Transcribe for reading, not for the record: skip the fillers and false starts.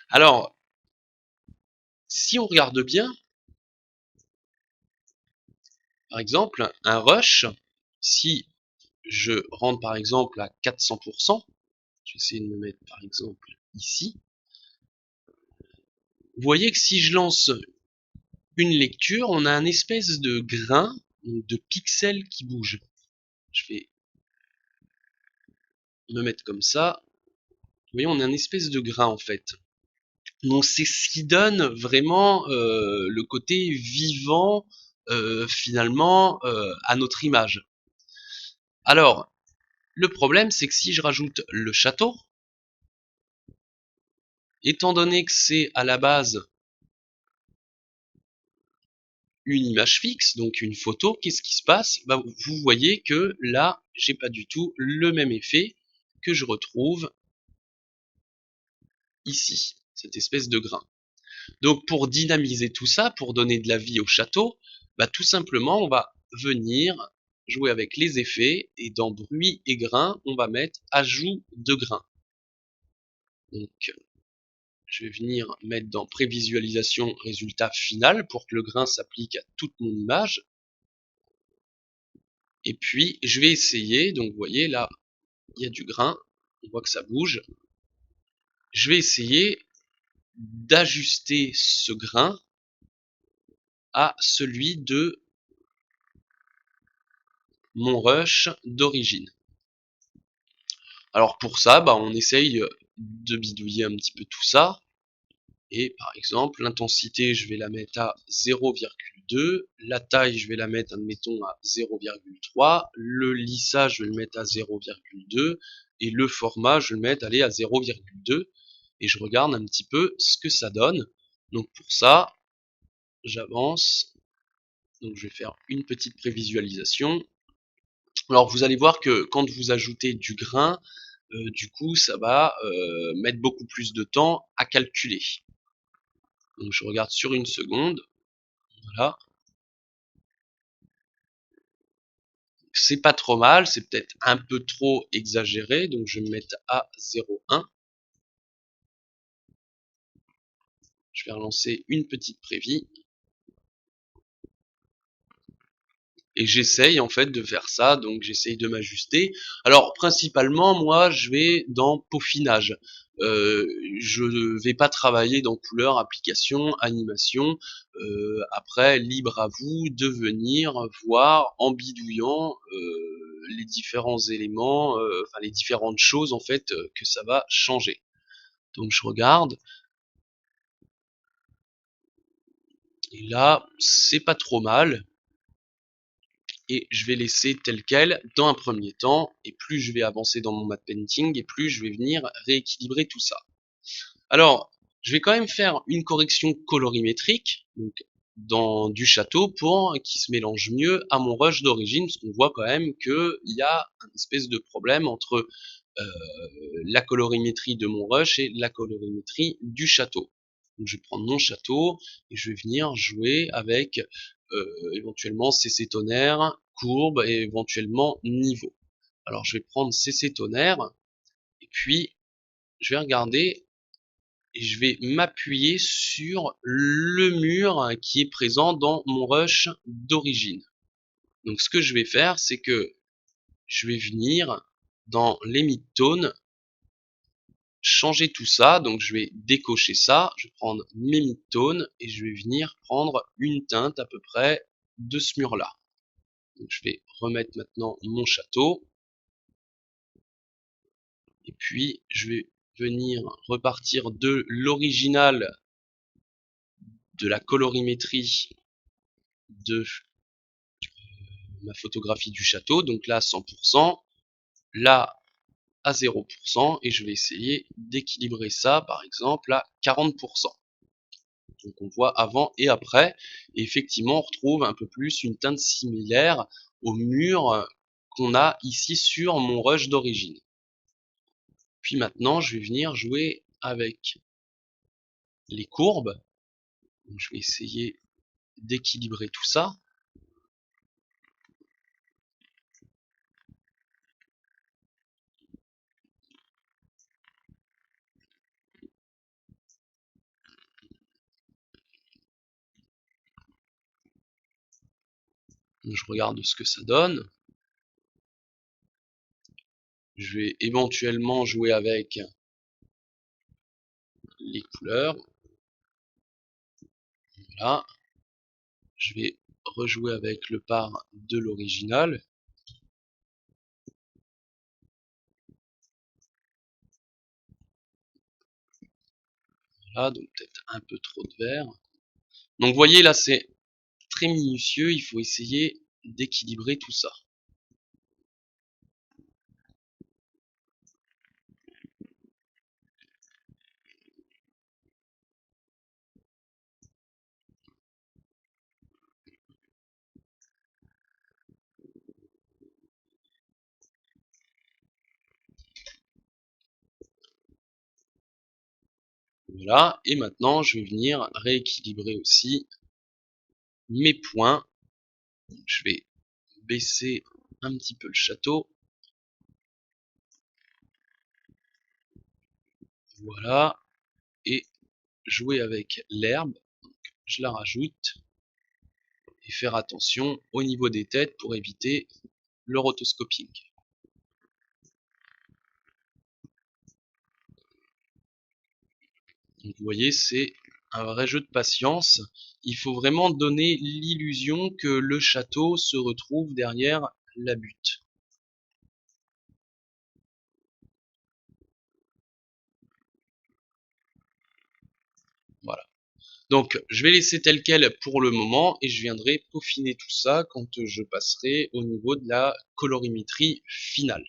Alors, si on regarde bien, par exemple, un rush, si je rentre par exemple à 400%, je vais essayer de me mettre par exemple ici, vous voyez que si je lance une lecture, on a un espèce de grain, de pixels qui bouge. Je vais me mettre comme ça. Vous voyez, on a un espèce de grain en fait. Donc c'est ce qui donne vraiment le côté vivant finalement à notre image. Alors, le problème c'est que si je rajoute le château, étant donné que c'est à la base une image fixe, donc une photo, qu'est-ce qui se passe? Bah, vous voyez que là, j'ai pas du tout le même effet que je retrouve ici, cette espèce de grain. Donc pour dynamiser tout ça, pour donner de la vie au château, bah, tout simplement on va venir jouer avec les effets et dans bruit et grain, on va mettre ajout de grain. Donc je vais venir mettre dans prévisualisation résultat final pour que le grain s'applique à toute mon image. Et puis je vais essayer, donc vous voyez là, il y a du grain, on voit que ça bouge. Je vais essayer d'ajuster ce grain à celui de mon rush d'origine. Alors pour ça, bah, on essaye de bidouiller un petit peu tout ça. Et par exemple, l'intensité, je vais la mettre à 0,2. La taille, je vais la mettre, admettons, à 0,3. Le lissage, je vais le mettre à 0,2. Et le format, je vais le mettre, allez, à 0,2. Et je regarde un petit peu ce que ça donne. Donc pour ça, j'avance. Donc je vais faire une petite prévisualisation. Alors vous allez voir que quand vous ajoutez du grain, du coup ça va mettre beaucoup plus de temps à calculer. Donc je regarde sur une seconde, voilà. C'est pas trop mal, c'est peut-être un peu trop exagéré, donc je vais me mettre à 0,1. Je vais relancer une petite prévie. Et j'essaye en fait de faire ça, donc j'essaye de m'ajuster. Alors principalement moi je vais dans peaufinage. Je vais pas travailler dans couleur, application, animation. Après libre à vous de venir voir en bidouillant les différents éléments, enfin les différentes choses en fait que ça va changer. Donc je regarde et là c'est pas trop mal. Et je vais laisser tel quel dans un premier temps, et plus je vais avancer dans mon matte painting, et plus je vais venir rééquilibrer tout ça. Alors, je vais quand même faire une correction colorimétrique, donc dans du château, pour qu'il se mélange mieux à mon rush d'origine, parce qu'on voit quand même qu'il y a une espèce de problème entre euh, la colorimétrie de mon rush et la colorimétrie du château. Donc je vais prendre mon château et je vais venir jouer avec éventuellement CC tonnerre, courbe et éventuellement niveau. Alors je vais prendre CC tonnerre et puis je vais regarder et je vais m'appuyer sur le mur qui est présent dans mon rush d'origine. Donc ce que je vais faire, c'est que je vais venir dans les midtones changer tout ça, donc je vais décocher ça, je vais prendre mes midtones et je vais venir prendre une teinte à peu près de ce mur là. Donc je vais remettre maintenant mon château et puis je vais venir repartir de l'original de la colorimétrie de ma photographie du château, donc là 100%, là à 0% et je vais essayer d'équilibrer ça par exemple à 40%. Donc on voit avant et après, et effectivement on retrouve un peu plus une teinte similaire au mur qu'on a ici sur mon rush d'origine. Puis maintenant je vais venir jouer avec les courbes. Donc, je vais essayer d'équilibrer tout ça. Je regarde ce que ça donne. Je vais éventuellement jouer avec les couleurs. Voilà. Je vais rejouer avec le par de l'original. Voilà, donc peut-être un peu trop de vert. Donc vous voyez là c'est très minutieux, il faut essayer d'équilibrer tout ça. Voilà, et maintenant je vais venir rééquilibrer aussi mes points. Je vais baisser un petit peu le château. Voilà, et jouer avec l'herbe. Je la rajoute et faire attention au niveau des têtes pour éviter le rotoscoping. Donc vous voyez, c'est un vrai jeu de patience. Il faut vraiment donner l'illusion que le château se retrouve derrière la butte. Voilà. Donc je vais laisser tel quel pour le moment et je viendrai peaufiner tout ça quand je passerai au niveau de la colorimétrie finale.